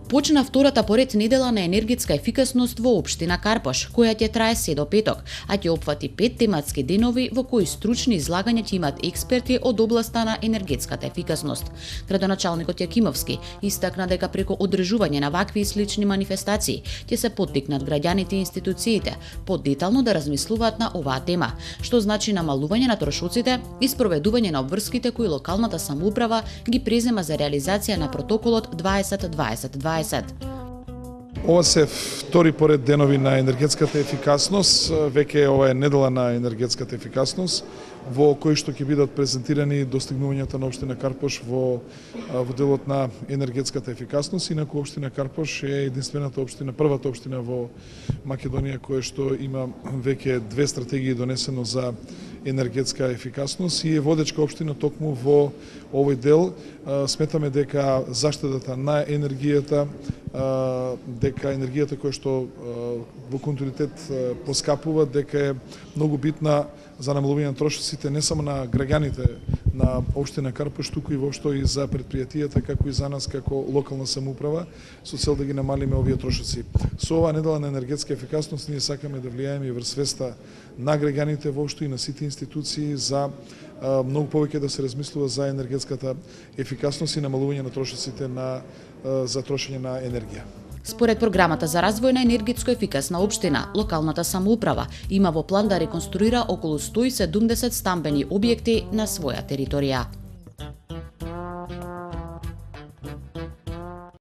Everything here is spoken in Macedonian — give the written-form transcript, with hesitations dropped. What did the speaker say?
Почна втората поред недела на енергетска ефикасност во општина Карпош, која ќе трае се до петок, а ќе опфати 5 тематски денови во кои стручни излагања ќе имат експерти од областа на енергетската ефикасност. Градоначалникот Јакимовски истакна дека преку одржување на вакви и слични манифестации ќе се поттикнат граѓаните и институциите подетално да размислуваат на оваа тема, што значи намалување на трошоците и спроведување на обврските кои локалната самоуправа ги презема за реализација на протоколот 20-20-20. Ова се втори поред денови на енергетската ефикасност, веќе ова е недела на енергетската ефикасност, во кои што ќе бидат презентирани достигнувањата на општина Карпош во делот на енергетската ефикасност. Инаку општина Карпош е единствената општина, првата општина во Македонија која што има веќе 2 стратегии донесено за енергетска ефикасност и е водечка општина токму во овој дел. Сметаме дека заштитата на енергијата, дека енергијата која што во континуитет поскапува, дека е многу битна за намалување на трошоците не само на граѓаните на општина Карпош, туку и воопшто и за предпријатијата, како и за нас како локална самоуправа, со цел да ги намалиме овие трошоци. Со оваа недела на енергетска ефикасност ние сакаме да влијаеме и врз свеста на граѓаните воопшто и на сите институции за многу повеќе да се размислува за енергетската ефикасност и намалување на трошоците за трошење на енергија. Според програмата за развој на енергетско ефикасна општина, локалната самоуправа има во план да реконструира околу 170 стамбени објекти на своја територија.